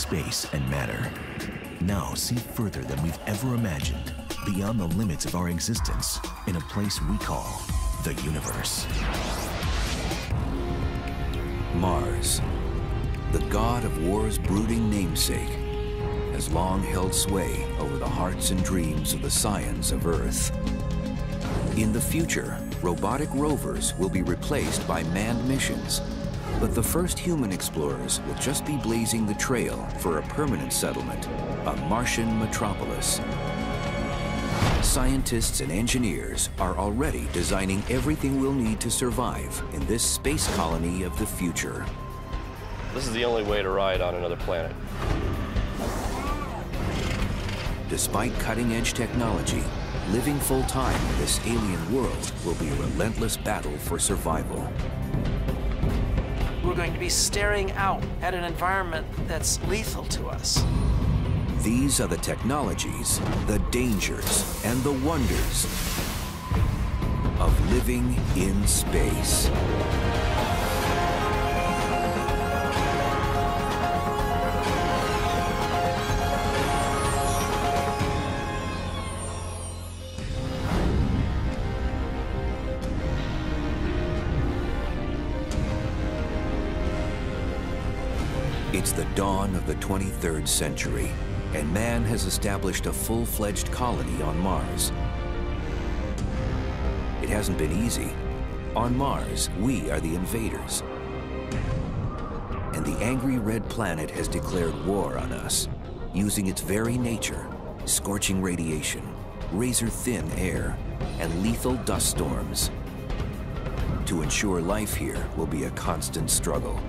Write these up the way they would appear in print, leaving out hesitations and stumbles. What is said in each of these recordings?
space and matter. Now see further than we've ever imagined, beyond the limits of our existence, in a place we call the universe. Mars, the god of war's brooding namesake, has long held sway over the hearts and dreams of the scions of Earth. In the future, robotic rovers will be replaced by manned missions, but the first human explorers will just be blazing the trail for a permanent settlement, a Martian metropolis. Scientists and engineers are already designing everything we'll need to survive in this space colony of the future. This is the only way to ride on another planet. Despite cutting-edge technology, living full-time in this alien world will be a relentless battle for survival. We're going to be staring out at an environment that's lethal to us. These are the technologies, the dangers, and the wonders of living in space. It's the dawn of the 23rd century, and man has established a full-fledged colony on Mars. It hasn't been easy. On Mars, we are the invaders. And the angry red planet has declared war on us, using its very nature, scorching radiation, razor-thin air, and lethal dust storms. To ensure life here will be a constant struggle.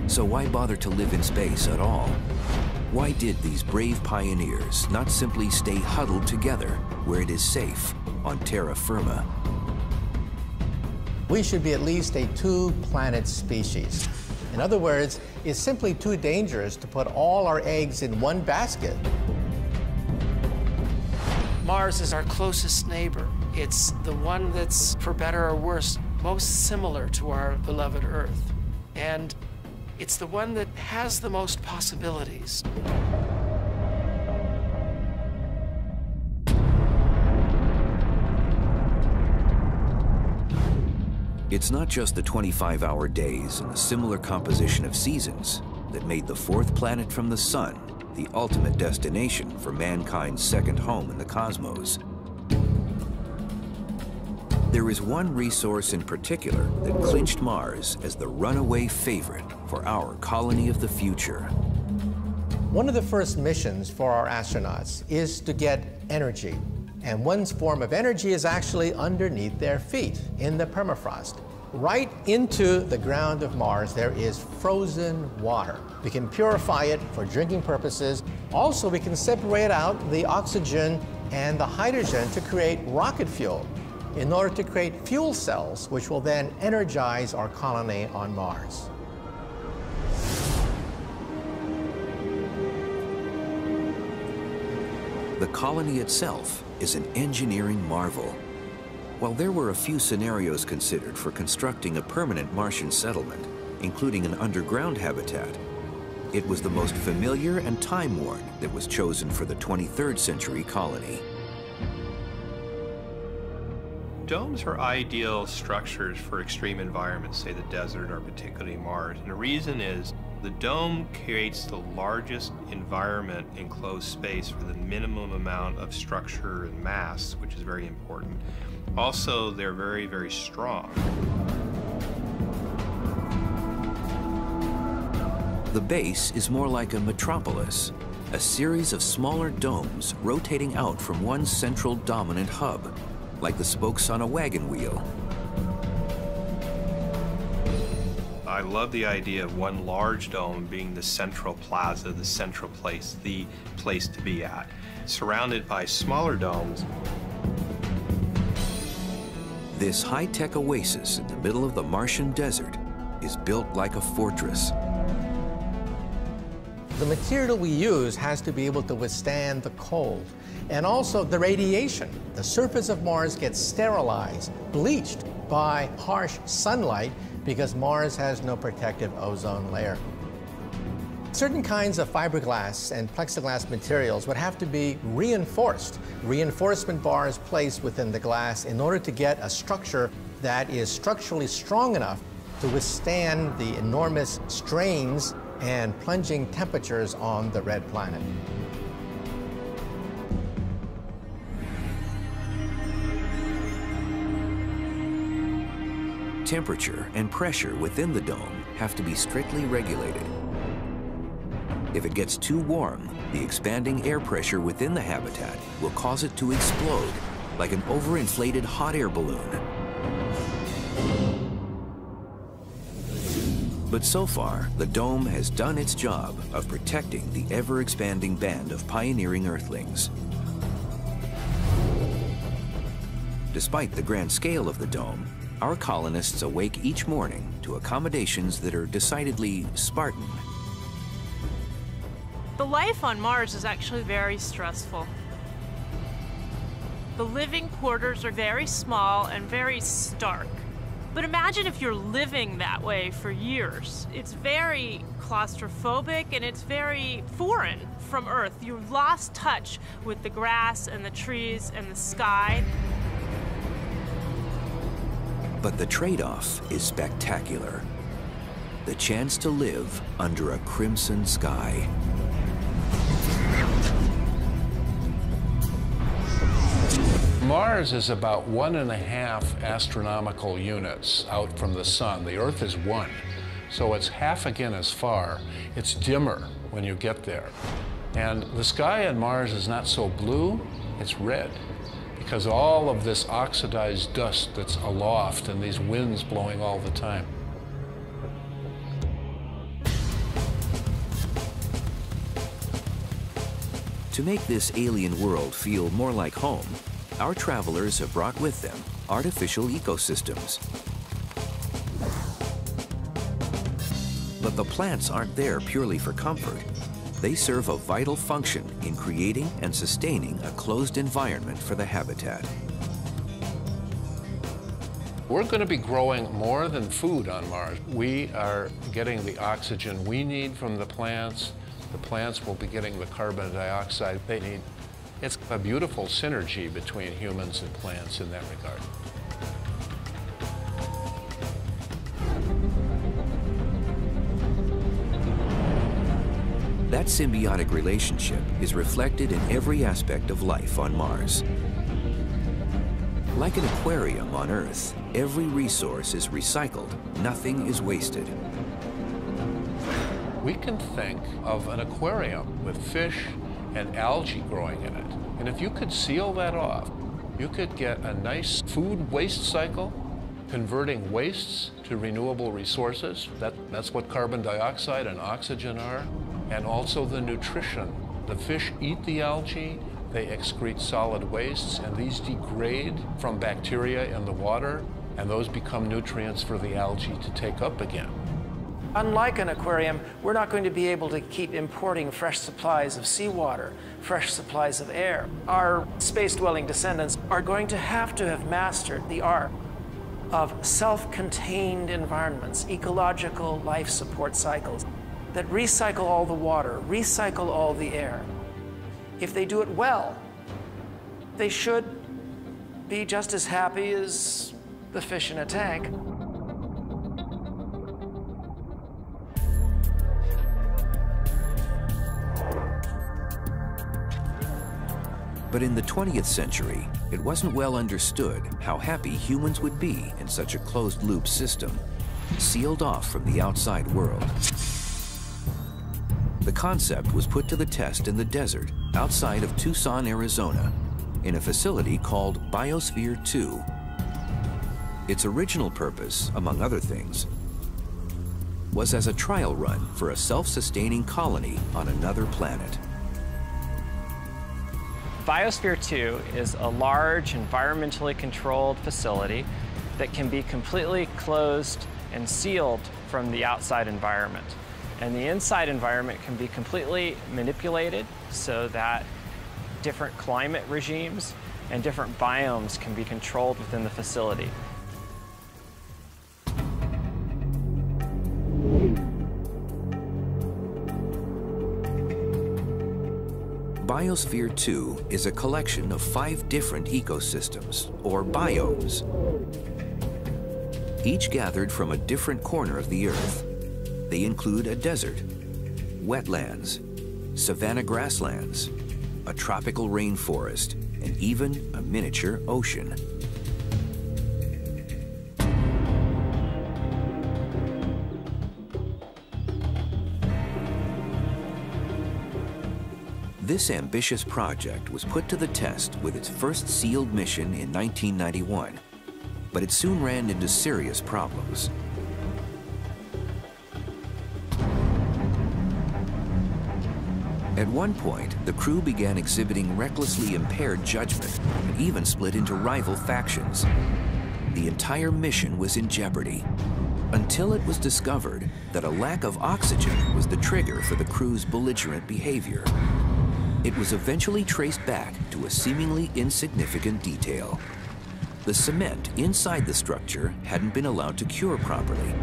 So why bother to live in space at all? Why did these brave pioneers not simply stay huddled together where it is safe on terra firma? We should be at least a two-planet species. In other words, it's simply too dangerous to put all our eggs in one basket. Mars is our closest neighbor. It's the one that's, for better or worse, most similar to our beloved Earth. And it's the one that has the most possibilities. It's not just the 25-hour days and the similar composition of seasons that made the fourth planet from the sun the ultimate destination for mankind's second home in the cosmos. There is one resource in particular that clinched Mars as the runaway favorite for our colony of the future. One of the first missions for our astronauts is to get energy. And one form of energy is actually underneath their feet in the permafrost. Right into the ground of Mars, there is frozen water. We can purify it for drinking purposes. Also, we can separate out the oxygen and the hydrogen to create rocket fuel in order to create fuel cells, which will then energize our colony on Mars. The colony itself is an engineering marvel. While there were a few scenarios considered for constructing a permanent Martian settlement, including an underground habitat, it was the most familiar and time-worn that was chosen for the 23rd century colony. Domes are ideal structures for extreme environments, say the desert or particularly Mars. And the reason is the dome creates the largest environment in closed space for the minimum amount of structure and mass, which is very important. Also, they're very, very strong. The base is more like a metropolis, a series of smaller domes rotating out from one central dominant hub, like the spokes on a wagon wheel. I love the idea of one large dome being the central plaza, the central place, the place to be at, surrounded by smaller domes. This high-tech oasis in the middle of the Martian desert is built like a fortress. The material we use has to be able to withstand the cold and also the radiation. The surface of Mars gets sterilized, bleached by harsh sunlight because Mars has no protective ozone layer. Certain kinds of fiberglass and plexiglass materials would have to be reinforced. Reinforcement bars placed within the glass in order to get a structure that is structurally strong enough to withstand the enormous strains and plunging temperatures on the red planet. Temperature and pressure within the dome have to be strictly regulated. If it gets too warm, the expanding air pressure within the habitat will cause it to explode like an overinflated hot air balloon. But so far, the dome has done its job of protecting the ever-expanding band of pioneering Earthlings. Despite the grand scale of the dome, our colonists awake each morning to accommodations that are decidedly Spartan. The life on Mars is actually very stressful. The living quarters are very small and very stark. But imagine if you're living that way for years. It's very claustrophobic and it's very foreign from Earth. You've lost touch with the grass and the trees and the sky. But the trade-off is spectacular. The chance to live under a crimson sky. Mars is about 1.5 astronomical units out from the sun. The Earth is 1, so it's half again as far. It's dimmer when you get there. And the sky on Mars is not so blue, it's red, because all of this oxidized dust that's aloft and these winds blowing all the time. To make this alien world feel more like home, our travelers have brought with them artificial ecosystems. But the plants aren't there purely for comfort. They serve a vital function in creating and sustaining a closed environment for the habitat. We're going to be growing more than food on Mars. We are getting the oxygen we need from the plants. The plants will be getting the carbon dioxide they need. It's a beautiful synergy between humans and plants in that regard. That symbiotic relationship is reflected in every aspect of life on Mars. Like an aquarium on Earth, every resource is recycled, nothing is wasted. We can think of an aquarium with fish and algae growing in it. And if you could seal that off, you could get a nice food waste cycle, converting wastes to renewable resources. That's what carbon dioxide and oxygen are. And also the nutrition. The fish eat the algae, they excrete solid wastes, and these degrade from bacteria in the water, and those become nutrients for the algae to take up again. Unlike an aquarium, we're not going to be able to keep importing fresh supplies of seawater, fresh supplies of air. Our space-dwelling descendants are going to have mastered the art of self-contained environments, ecological life support cycles that recycle all the water, recycle all the air. If they do it well, they should be just as happy as the fish in a tank. But in the 20th century, it wasn't well understood how happy humans would be in such a closed-loop system, sealed off from the outside world. The concept was put to the test in the desert outside of Tucson, Arizona, in a facility called Biosphere 2. Its original purpose, among other things, was as a trial run for a self-sustaining colony on another planet. Biosphere 2 is a large, environmentally controlled facility that can be completely closed and sealed from the outside environment. And the inside environment can be completely manipulated so that different climate regimes and different biomes can be controlled within the facility. Biosphere 2 is a collection of 5 different ecosystems, or biomes, each gathered from a different corner of the Earth. They include a desert, wetlands, savanna grasslands, a tropical rainforest, and even a miniature ocean. This ambitious project was put to the test with its first sealed mission in 1991, but it soon ran into serious problems. At one point, the crew began exhibiting recklessly impaired judgment and even split into rival factions. The entire mission was in jeopardy, until it was discovered that a lack of oxygen was the trigger for the crew's belligerent behavior. It was eventually traced back to a seemingly insignificant detail. The cement inside the structure hadn't been allowed to cure properly.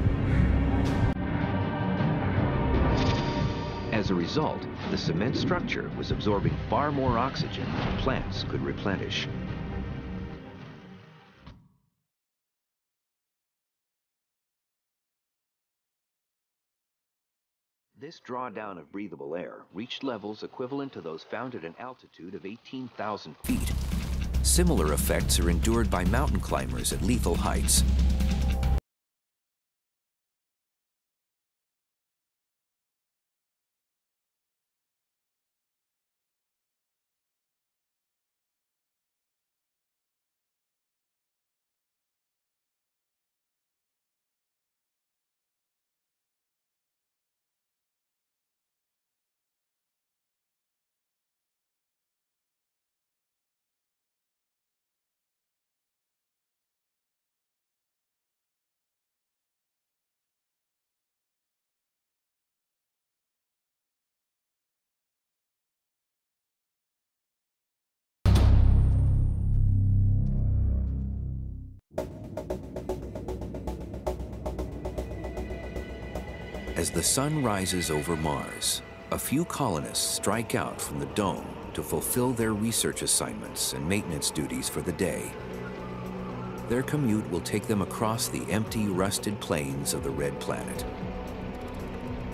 As a result, the cement structure was absorbing far more oxygen than plants could replenish. This drawdown of breathable air reached levels equivalent to those found at an altitude of 18,000 feet. Similar effects are endured by mountain climbers at lethal heights. As the sun rises over Mars, a few colonists strike out from the dome to fulfill their research assignments and maintenance duties for the day. Their commute will take them across the empty, rusted plains of the Red Planet.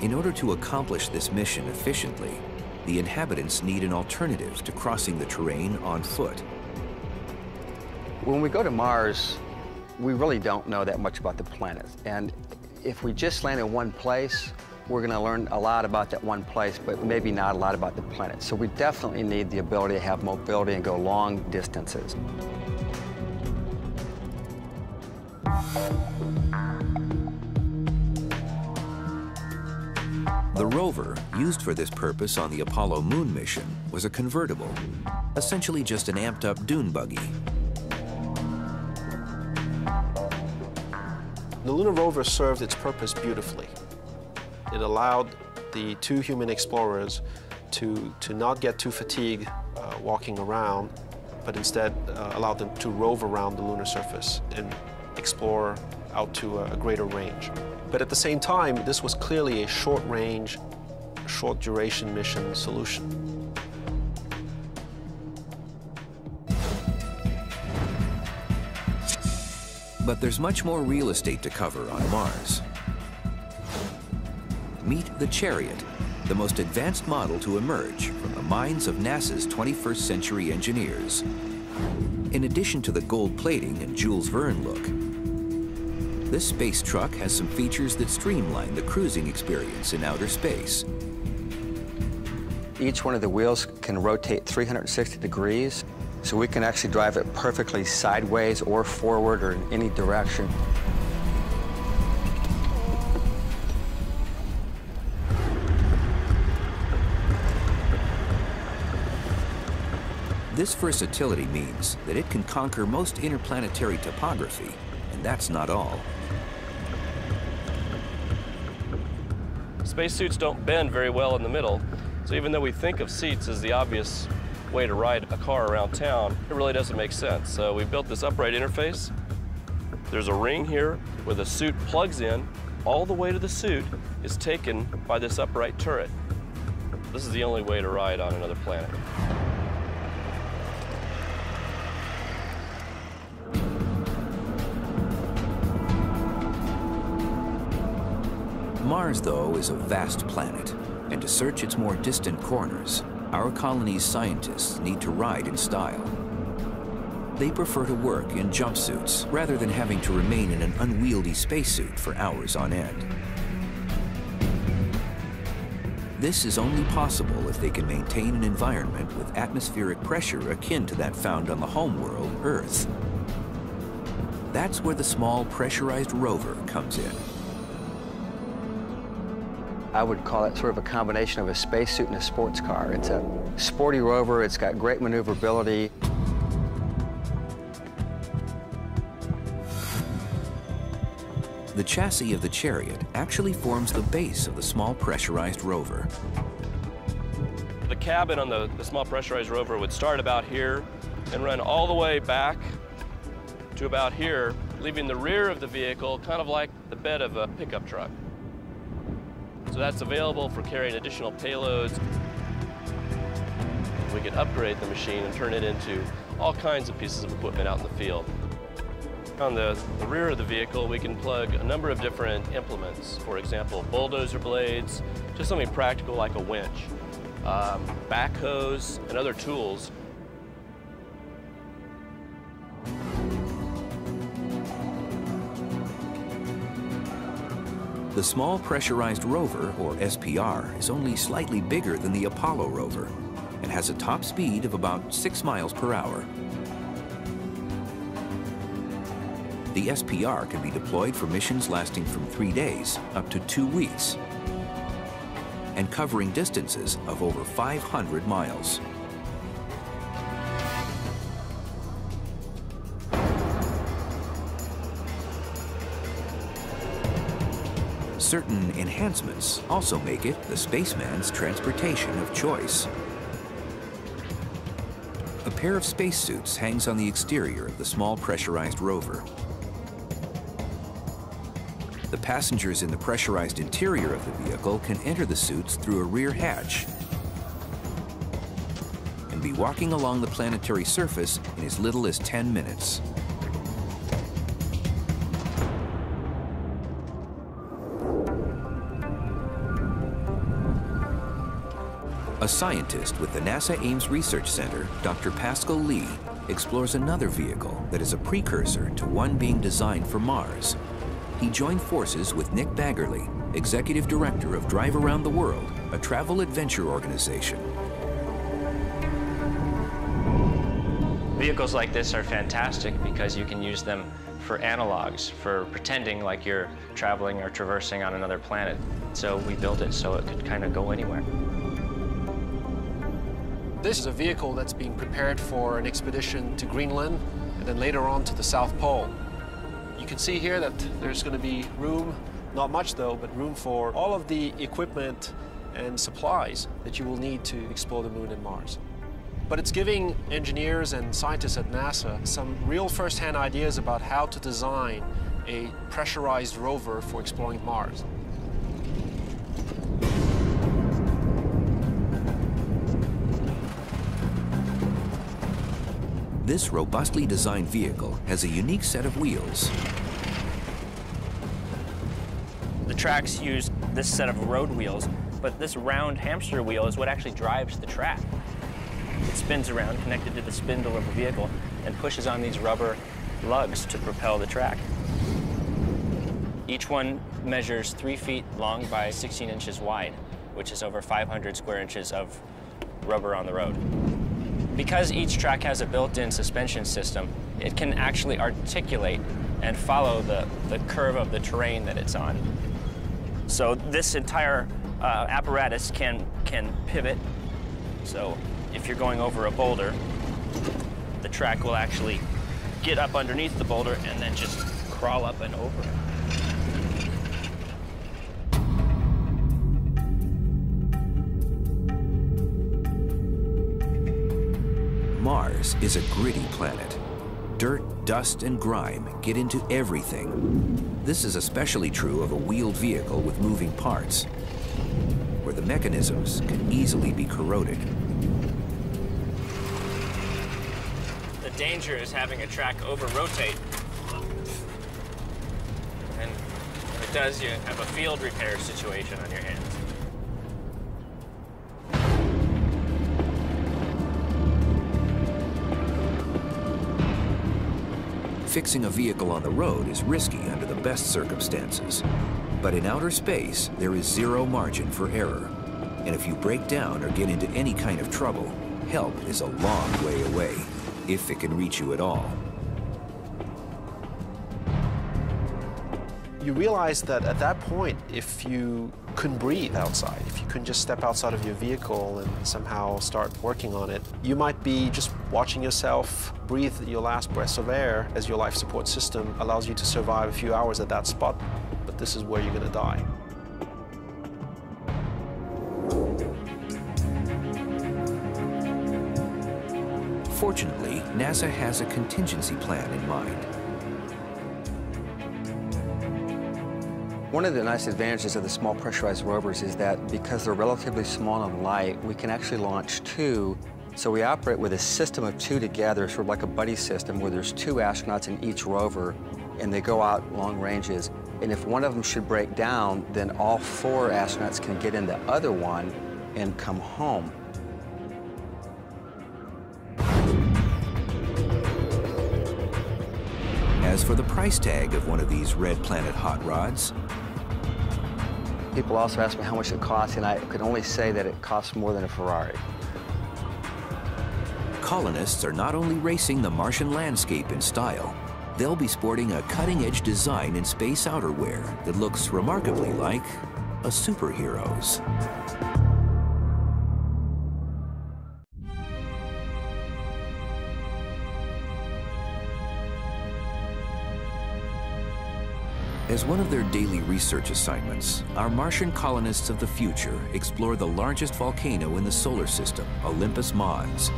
In order to accomplish this mission efficiently, the inhabitants need an alternative to crossing the terrain on foot. When we go to Mars, we really don't know that much about the planet. And if we just land in one place, we're going to learn a lot about that one place, but maybe not a lot about the planet. So we definitely need the ability to have mobility and go long distances. The rover, used for this purpose on the Apollo moon mission, was a convertible, essentially just an amped-up dune buggy. The lunar rover served its purpose beautifully. It allowed the 2 human explorers to not get too fatigued walking around, but instead allowed them to rove around the lunar surface and explore out to a greater range. But at the same time, this was clearly a short-range, short-duration mission solution. But there's much more real estate to cover on Mars. Meet the Chariot, the most advanced model to emerge from the minds of NASA's 21st century engineers. In addition to the gold plating and Jules Verne look, this space truck has some features that streamline the cruising experience in outer space. Each one of the wheels can rotate 360 degrees, so we can actually drive it perfectly sideways or forward or in any direction. This versatility means that it can conquer most interplanetary topography, and that's not all. Spacesuits don't bend very well in the middle, so even though we think of seats as the obvious way to ride a car around town, it really doesn't make sense. So we built this upright interface. There's a ring here where the suit plugs in. All the weight of the suit is taken by this upright turret. This is the only way to ride on another planet. Mars, though, is a vast planet, and to search its more distant corners, our colony's scientists need to ride in style. They prefer to work in jumpsuits rather than having to remain in an unwieldy spacesuit for hours on end. This is only possible if they can maintain an environment with atmospheric pressure akin to that found on the homeworld, Earth. That's where the small pressurized rover comes in. I would call it sort of a combination of a spacesuit and a sports car. It's a sporty rover, it's got great maneuverability. The chassis of the Chariot actually forms the base of the small pressurized rover. The cabin on the small pressurized rover would start about here and run all the way back to about here, leaving the rear of the vehicle kind of like the bed of a pickup truck. So that's available for carrying additional payloads. We can upgrade the machine and turn it into all kinds of pieces of equipment out in the field. On the rear of the vehicle, we can plug a number of different implements. For example, bulldozer blades, just something practical like a winch, backhoes, and other tools. The Small Pressurized Rover, or SPR, is only slightly bigger than the Apollo rover and has a top speed of about 6 miles per hour. The SPR can be deployed for missions lasting from 3 days up to 2 weeks and covering distances of over 500 miles. Certain enhancements also make it the spaceman's transportation of choice. A pair of spacesuits hangs on the exterior of the small pressurized rover. The passengers in the pressurized interior of the vehicle can enter the suits through a rear hatch and be walking along the planetary surface in as little as 10 minutes. A scientist with the NASA Ames Research Center, Dr. Pascal Lee, explores another vehicle that is a precursor to one being designed for Mars. He joined forces with Nick Baggerly, Executive Director of Drive Around the World, a travel adventure organization. Vehicles like this are fantastic because you can use them for analogs, for pretending like you're traveling or traversing on another planet. So we built it so it could kind of go anywhere. This is a vehicle that's being prepared for an expedition to Greenland and then later on to the South Pole. You can see here that there's going to be room, not much though, but room for all of the equipment and supplies that you will need to explore the Moon and Mars. But it's giving engineers and scientists at NASA some real first-hand ideas about how to design a pressurized rover for exploring Mars. This robustly designed vehicle has a unique set of wheels. The tracks use this set of road wheels, but this round hamster wheel is what actually drives the track. It spins around, connected to the spindle of the vehicle, and pushes on these rubber lugs to propel the track. Each one measures 3 feet long by 16 inches wide, which is over 500 square inches of rubber on the road. Because each track has a built-in suspension system, it can actually articulate and follow the curve of the terrain that it's on. So this entire apparatus can pivot. So if you're going over a boulder, the track will actually get up underneath the boulder and then just crawl up and over it. Mars is a gritty planet. Dirt, dust, and grime get into everything. This is especially true of a wheeled vehicle with moving parts, where where the mechanisms can easily be corroded. The danger is having a track over-rotate. And when it does, you have a field repair situation on your hands. Fixing a vehicle on the road is risky under the best circumstances. But in outer space, there is zero margin for error. And if you break down or get into any kind of trouble, help is a long way away, if it can reach you at all. You realize that at that point, if you couldn't breathe outside, if you couldn't just step outside of your vehicle and somehow start working on it, you might be just watching yourself breathe your last breaths of air as your life support system allows you to survive a few hours at that spot, but this is where you're going to die. Fortunately, NASA has a contingency plan in mind. One of the nice advantages of the small pressurized rovers is that because they're relatively small and light, we can actually launch two. So we operate with a system of two together, sort of like a buddy system where there's two astronauts in each rover and they go out long ranges. And if one of them should break down, then all four astronauts can get in the other one and come home. As for the price tag of one of these Red Planet hot rods, people also ask me how much it costs, and I could only say that it costs more than a Ferrari. colonists are not only racing the Martian landscape in style, they'll be sporting a cutting-edge design in space outerwear that looks remarkably like a superhero's. As one of their daily research assignments, our Martian colonists of the future explore the largest volcano in the solar system, Olympus Mons.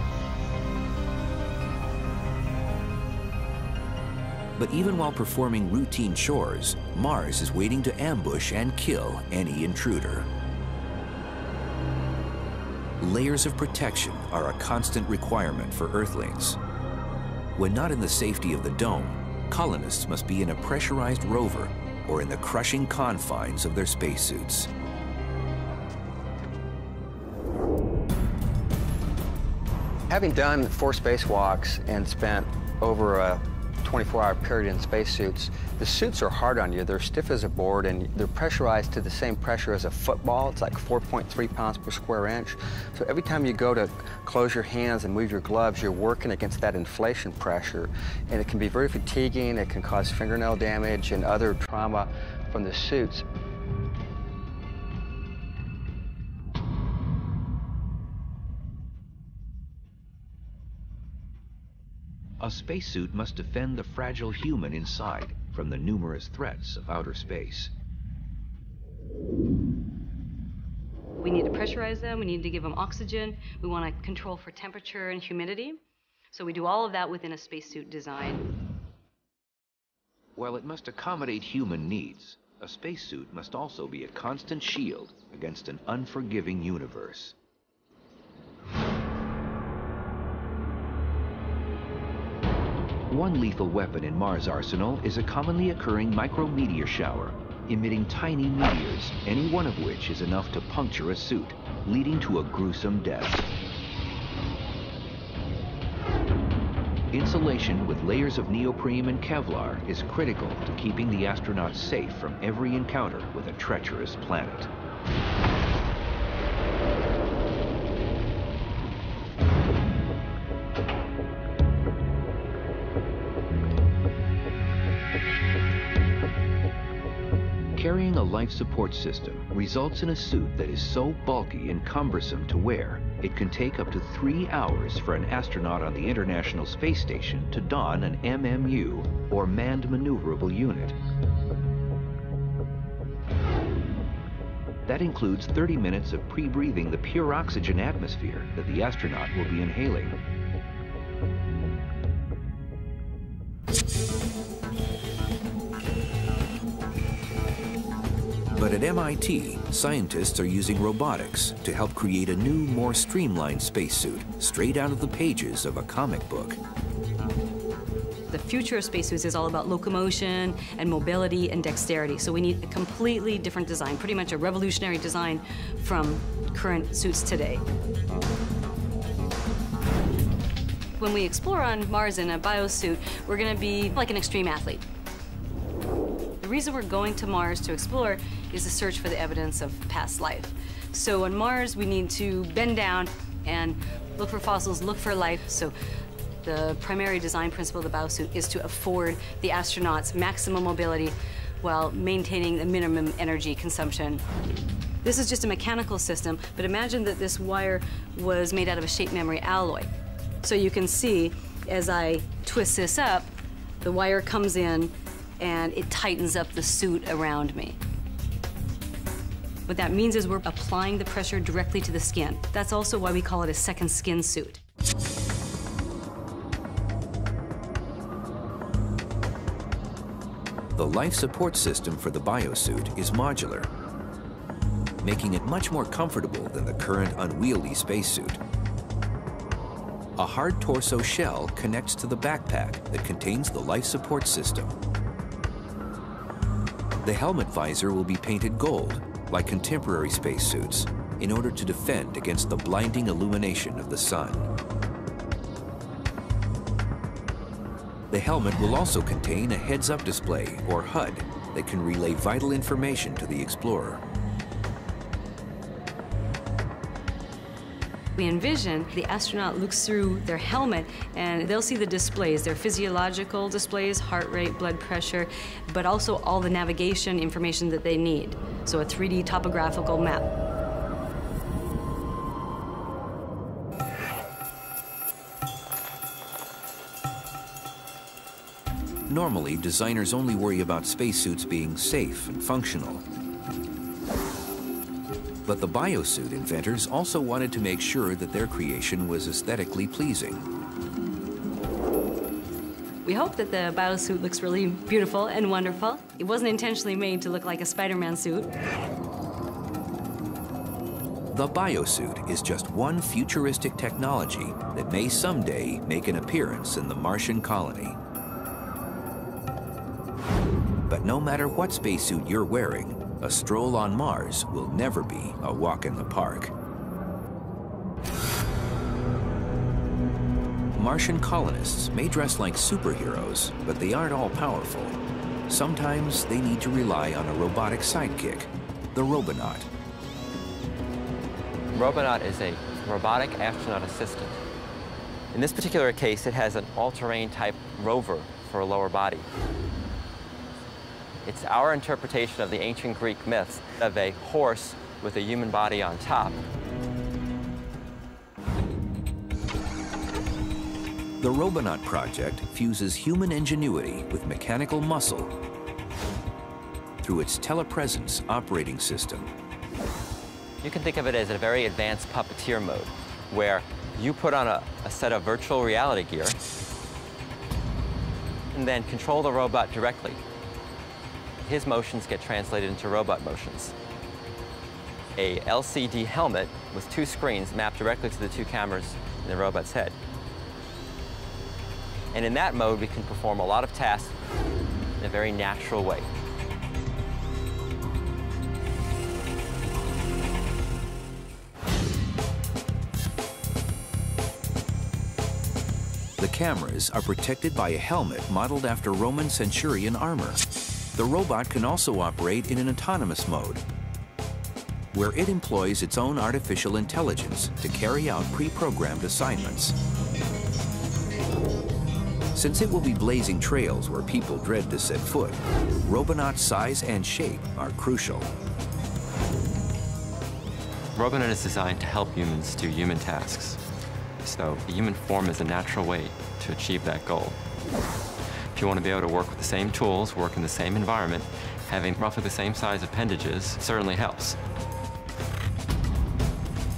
But even while performing routine chores, Mars is waiting to ambush and kill any intruder. Layers of protection are a constant requirement for Earthlings. When not in the safety of the dome, colonists must be in a pressurized rover or in the crushing confines of their spacesuits. Having done 4 spacewalks and spent over a 24-hour period in spacesuits, the suits are hard on you. They're stiff as a board, and they're pressurized to the same pressure as a football. It's like 4.3 pounds per square inch. So every time you go to close your hands and move your gloves, you're working against that inflation pressure. And it can be very fatiguing. It can cause fingernail damage and other trauma from the suits. A spacesuit must defend the fragile human inside from the numerous threats of outer space. We need to pressurize them, we need to give them oxygen, we want to control for temperature and humidity. So we do all of that within a spacesuit design. While it must accommodate human needs, a spacesuit must also be a constant shield against an unforgiving universe. One lethal weapon in Mars' arsenal is a commonly occurring micrometeor shower, emitting tiny meteors, any one of which is enough to puncture a suit, leading to a gruesome death. Insulation with layers of neoprene and Kevlar is critical to keeping the astronauts safe from every encounter with a treacherous planet. Carrying a life support system results in a suit that is so bulky and cumbersome to wear, it can take up to 3 hours for an astronaut on the International Space Station to don an MMU, or Manned Maneuverable Unit. That includes 30 minutes of pre-breathing the pure oxygen atmosphere that the astronaut will be inhaling. But at MIT, scientists are using robotics to help create a new, more streamlined spacesuit, straight out of the pages of a comic book. The future of spacesuits is all about locomotion and mobility and dexterity. So we need a completely different design, pretty much a revolutionary design from current suits today. When we explore on Mars in a biosuit, we're going to be like an extreme athlete. The reason we're going to Mars to explore is to search for the evidence of past life. So on Mars, we need to bend down and look for fossils, look for life. So the primary design principle of the biosuit is to afford the astronauts maximum mobility while maintaining the minimum energy consumption. This is just a mechanical system, but imagine that this wire was made out of a shape memory alloy. So you can see, as I twist this up, the wire comes in and it tightens up the suit around me. What that means is we're applying the pressure directly to the skin. That's also why we call it a second skin suit. The life support system for the biosuit is modular, making it much more comfortable than the current unwieldy spacesuit. A hard torso shell connects to the backpack that contains the life support system. The helmet visor will be painted gold, like contemporary spacesuits, in order to defend against the blinding illumination of the sun. The helmet will also contain a heads-up display, or HUD, that can relay vital information to the explorer. We envision the astronaut looks through their helmet and they'll see the displays, their physiological displays, heart rate, blood pressure, but also all the navigation information that they need. So a 3D topographical map. Normally, designers only worry about spacesuits being safe and functional. But the biosuit inventors also wanted to make sure that their creation was aesthetically pleasing. We hope that the biosuit looks really beautiful and wonderful. It wasn't intentionally made to look like a Spider-Man suit. The biosuit is just one futuristic technology that may someday make an appearance in the Martian colony. But no matter what spacesuit you're wearing, a stroll on Mars will never be a walk in the park. Martian colonists may dress like superheroes, but they aren't all powerful. Sometimes they need to rely on a robotic sidekick, the Robonaut. Robonaut is a robotic astronaut assistant. In this particular case, it has an all-terrain type rover for a lower body. It's our interpretation of the ancient Greek myths of a horse with a human body on top. The Robonaut project fuses human ingenuity with mechanical muscle through its telepresence operating system. You can think of it as a very advanced puppeteer mode, where you put on a set of virtual reality gear and then control the robot directly. His motions get translated into robot motions. A LCD helmet with 2 screens mapped directly to the 2 cameras in the robot's head. And in that mode, we can perform a lot of tasks in a very natural way. The cameras are protected by a helmet modeled after Roman centurion armor. The robot can also operate in an autonomous mode, where it employs its own artificial intelligence to carry out pre-programmed assignments. Since it will be blazing trails where people dread to set foot, Robonaut's size and shape are crucial. Robonaut is designed to help humans do human tasks. So the human form is a natural way to achieve that goal. If you want to be able to work with the same tools, work in the same environment, having roughly the same size appendages certainly helps.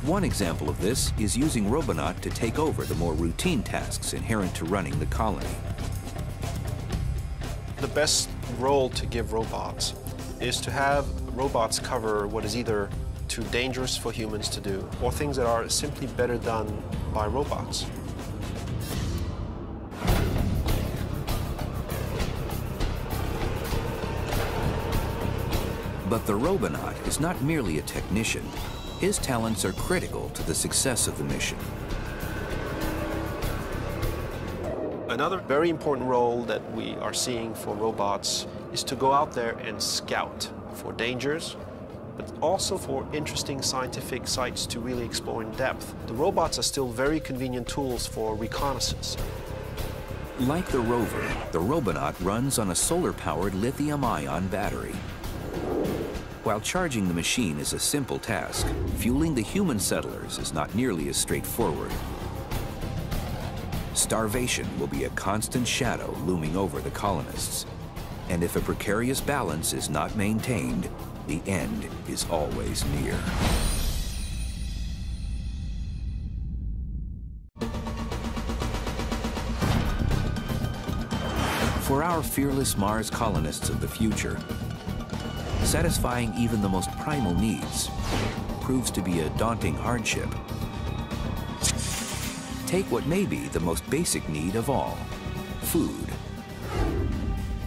One example of this is using Robonaut to take over the more routine tasks inherent to running the colony. The best role to give robots is to have robots cover what is either too dangerous for humans to do, or things that are simply better done by robots. But the Robonaut is not merely a technician. His talents are critical to the success of the mission. Another very important role that we are seeing for robots is to go out there and scout for dangers, but also for interesting scientific sites to really explore in depth. The robots are still very convenient tools for reconnaissance. Like the rover, the Robonaut runs on a solar-powered lithium-ion battery. While charging the machine is a simple task, fueling the human settlers is not nearly as straightforward. Starvation will be a constant shadow looming over the colonists. And if a precarious balance is not maintained, the end is always near. For our fearless Mars colonists of the future, satisfying even the most primal needs proves to be a daunting hardship. Take what may be the most basic need of all, food.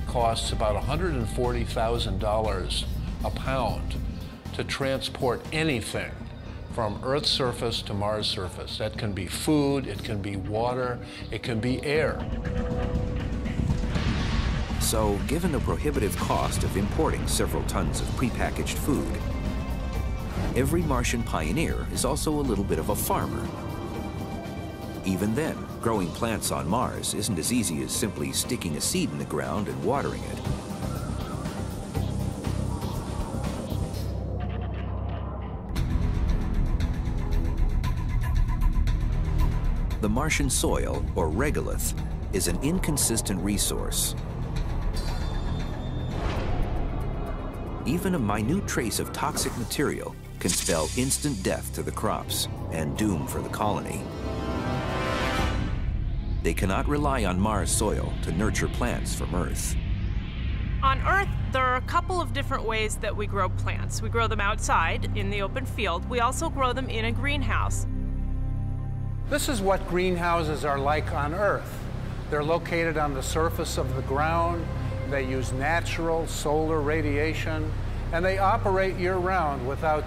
Costs about $140,000 a pound to transport anything from Earth's surface to Mars' surface. That can be food, it can be water, it can be air. So, given the prohibitive cost of importing several tons of prepackaged food, every Martian pioneer is also a little bit of a farmer. Even then, growing plants on Mars isn't as easy as simply sticking a seed in the ground and watering it. The Martian soil, or regolith, is an inconsistent resource. Even a minute trace of toxic material can spell instant death to the crops and doom for the colony. They cannot rely on Mars soil to nurture plants from Earth. On Earth, there are a couple of different ways that we grow plants. We grow them outside in the open field. We also grow them in a greenhouse. This is what greenhouses are like on Earth. They're located on the surface of the ground. They use natural solar radiation, and they operate year-round without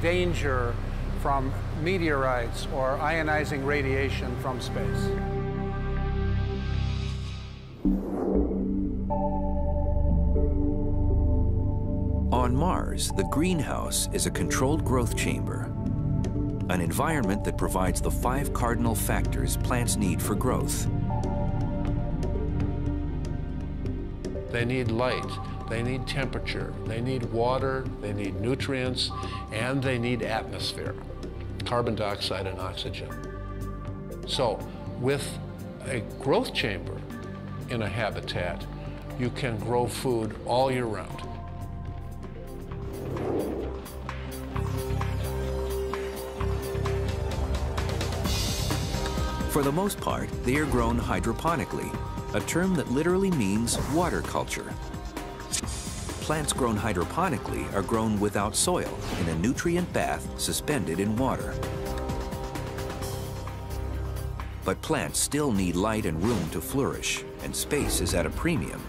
danger from meteorites or ionizing radiation from space. On Mars, the greenhouse is a controlled growth chamber, an environment that provides the 5 cardinal factors plants need for growth. They need light, they need temperature, they need water, they need nutrients, and they need atmosphere, carbon dioxide and oxygen. So with a growth chamber in a habitat, you can grow food all year round. For the most part, they are grown hydroponically, a term that literally means water culture. Plants grown hydroponically are grown without soil in a nutrient bath suspended in water. But plants still need light and room to flourish, and space is at a premium.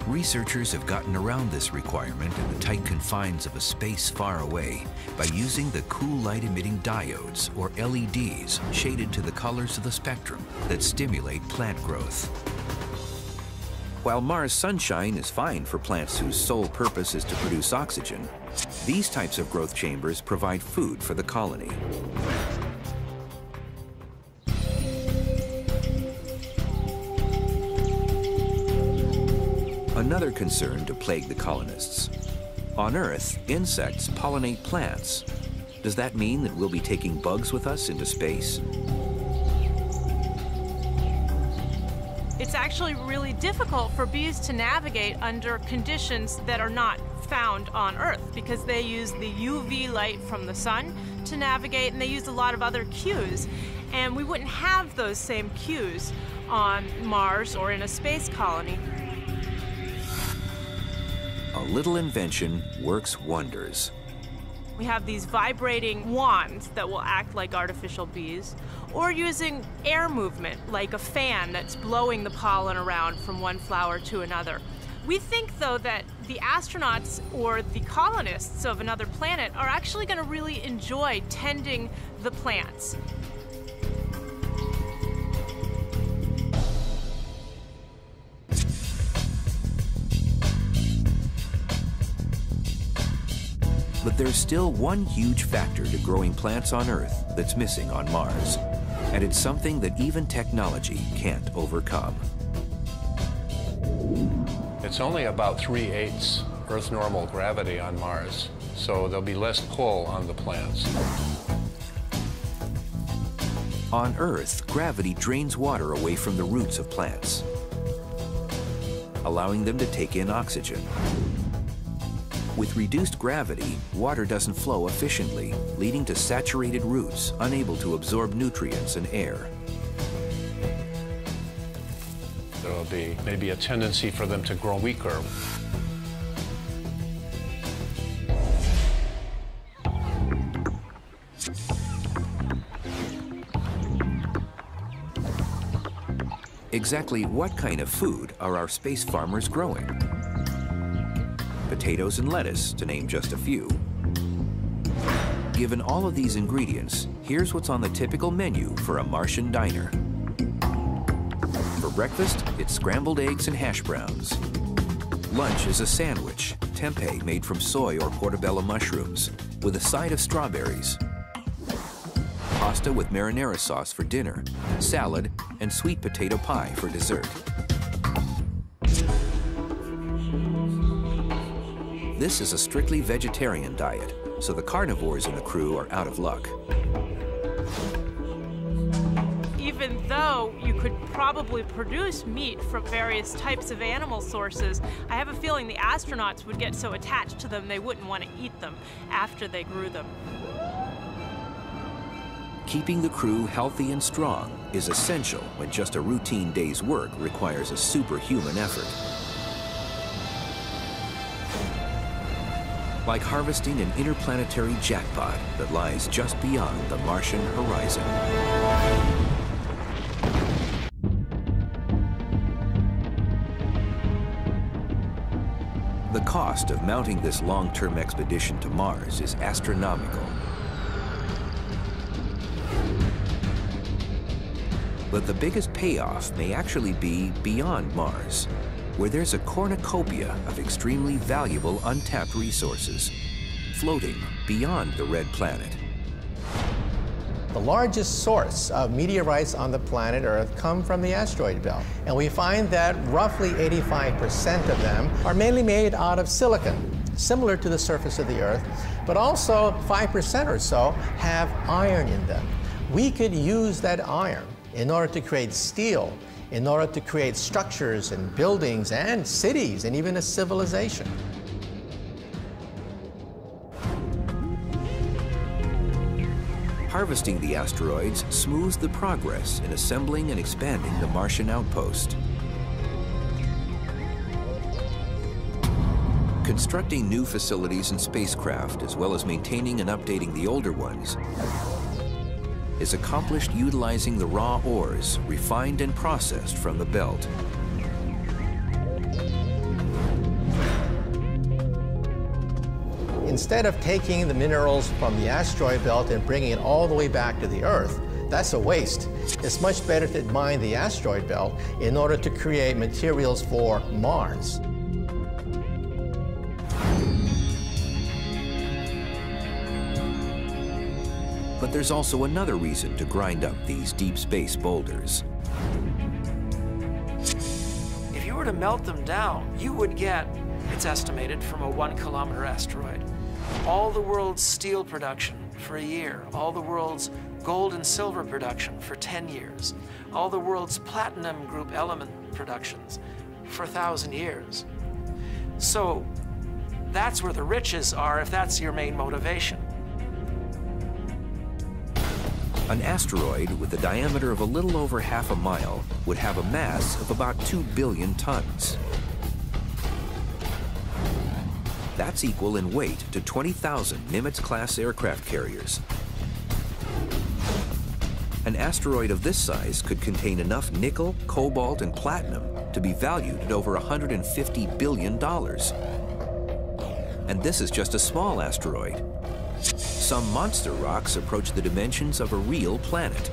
Researchers have gotten around this requirement in the tight confines of a space far away by using the cool light-emitting diodes, or LEDs, shaded to the colors of the spectrum that stimulate plant growth. While Mars sunshine is fine for plants whose sole purpose is to produce oxygen, these types of growth chambers provide food for the colony. Another concern to plague the colonists. On Earth, insects pollinate plants. Does that mean that we'll be taking bugs with us into space? It's actually really difficult for bees to navigate under conditions that are not found on Earth because they use the UV light from the sun to navigate, and they use a lot of other cues. And we wouldn't have those same cues on Mars or in a space colony. a little invention works wonders. We have these vibrating wands that will act like artificial bees, or using air movement, like a fan that's blowing the pollen around from one flower to another. We think, though, that the astronauts or the colonists of another planet are actually going to really enjoy tending the plants. But there's still one huge factor to growing plants on Earth that's missing on Mars. And it's something that even technology can't overcome. It's only about 3/8 Earth normal gravity on Mars, so there'll be less pull on the plants. On Earth, gravity drains water away from the roots of plants, allowing them to take in oxygen. With reduced gravity, water doesn't flow efficiently, leading to saturated roots unable to absorb nutrients and air. There'll be maybe a tendency for them to grow weaker. Exactly what kind of food are our space farmers growing? Potatoes and lettuce, to name just a few. Given all of these ingredients, here's what's on the typical menu for a Martian diner. For breakfast, it's scrambled eggs and hash browns. Lunch is a sandwich, tempeh made from soy or portobello mushrooms, with a side of strawberries. Pasta with marinara sauce for dinner, salad, and sweet potato pie for dessert. This is a strictly vegetarian diet, so the carnivores in the crew are out of luck. Even though you could probably produce meat from various types of animal sources, I have a feeling the astronauts would get so attached to them they wouldn't want to eat them after they grew them. Keeping the crew healthy and strong is essential when just a routine day's work requires a superhuman effort. Like harvesting an interplanetary jackpot that lies just beyond the Martian horizon. The cost of mounting this long-term expedition to Mars is astronomical. But the biggest payoff may actually be beyond Mars, where there's a cornucopia of extremely valuable untapped resources floating beyond the red planet. The largest source of meteorites on the planet Earth come from the asteroid belt. And we find that roughly 85% of them are mainly made out of silicon, similar to the surface of the Earth, but also 5% or so have iron in them. We could use that iron in order to create steel, in order to create structures and buildings and cities and even a civilization. Harvesting the asteroids smooths the progress in assembling and expanding the Martian outpost. Constructing new facilities and spacecraft, as well as maintaining and updating the older ones, is accomplished utilizing the raw ores refined and processed from the belt. Instead of taking the minerals from the asteroid belt and bringing it all the way back to the Earth, that's a waste. It's much better to mine the asteroid belt in order to create materials for Mars. But there's also another reason to grind up these deep space boulders. If you were to melt them down, you would get, it's estimated, from a 1-kilometer asteroid, all the world's steel production for a year, all the world's gold and silver production for 10 years, all the world's platinum group element productions for 1,000 years. So that's where the riches are if that's your main motivation. An asteroid with a diameter of a little over half a mile would have a mass of about 2 billion tons. That's equal in weight to 20,000 Nimitz-class aircraft carriers. An asteroid of this size could contain enough nickel, cobalt, and platinum to be valued at over $150 billion. And this is just a small asteroid. Some monster rocks approach the dimensions of a real planet.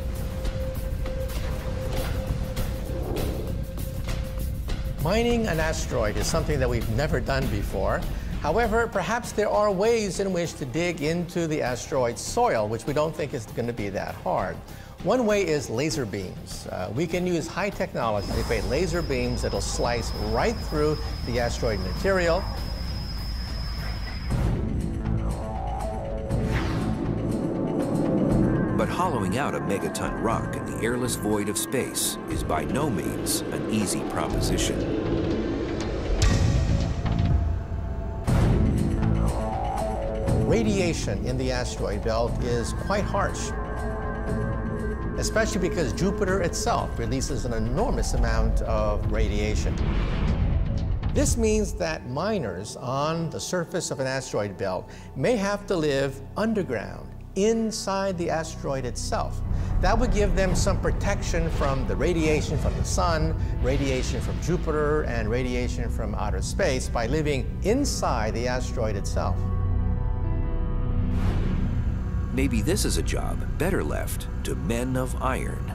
Mining an asteroid is something that we've never done before. However, perhaps there are ways in which to dig into the asteroid's soil, which we don't think is going to be that hard. One way is laser beams. We can use high technology to create laser beams that'll slice right through the asteroid material. But hollowing out a megaton rock in the airless void of space is by no means an easy proposition. Radiation in the asteroid belt is quite harsh, especially because Jupiter itself releases an enormous amount of radiation. This means that miners on the surface of an asteroid belt may have to live underground, inside the asteroid itself. That would give them some protection from the radiation from the sun, radiation from Jupiter, and radiation from outer space by living inside the asteroid itself. Maybe this is a job better left to men of iron.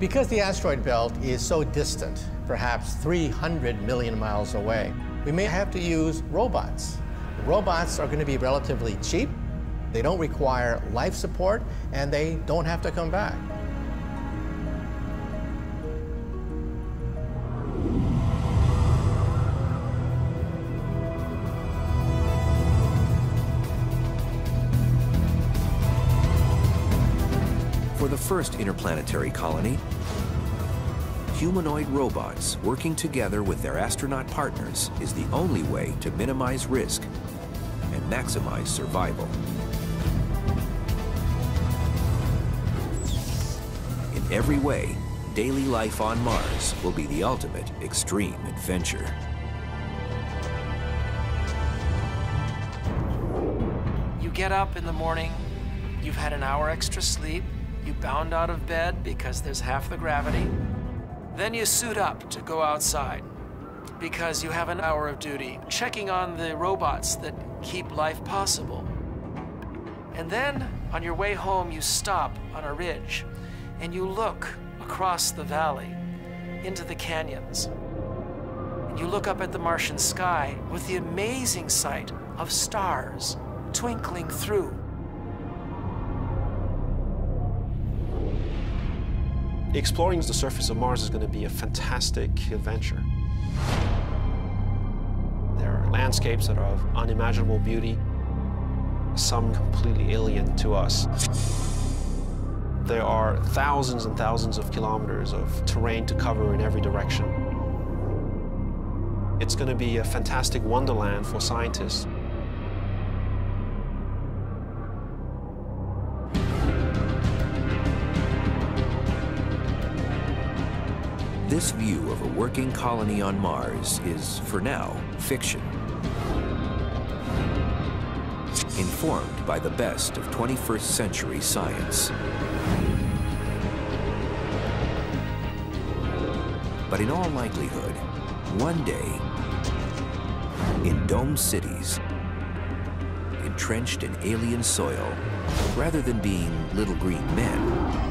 Because the asteroid belt is so distant, perhaps 300 million miles away, we may have to use robots. Robots are going to be relatively cheap, they don't require life support, and they don't have to come back. For the first interplanetary colony, humanoid robots working together with their astronaut partners is the only way to minimize risk and maximize survival. In every way, daily life on Mars will be the ultimate extreme adventure. You get up in the morning, you've had an hour extra sleep, you bound out of bed because there's half the gravity. Then you suit up to go outside because you have an hour of duty checking on the robots that keep life possible. And then on your way home, you stop on a ridge and you look across the valley into the canyons. And you look up at the Martian sky with the amazing sight of stars twinkling through. Exploring the surface of Mars is going to be a fantastic adventure. There are landscapes that are of unimaginable beauty, some completely alien to us. There are thousands and thousands of kilometers of terrain to cover in every direction. It's going to be a fantastic wonderland for scientists. This view of a working colony on Mars is, for now, fiction. Informed by the best of 21st century science. But in all likelihood, one day, in domed cities, entrenched in alien soil, rather than being little green men,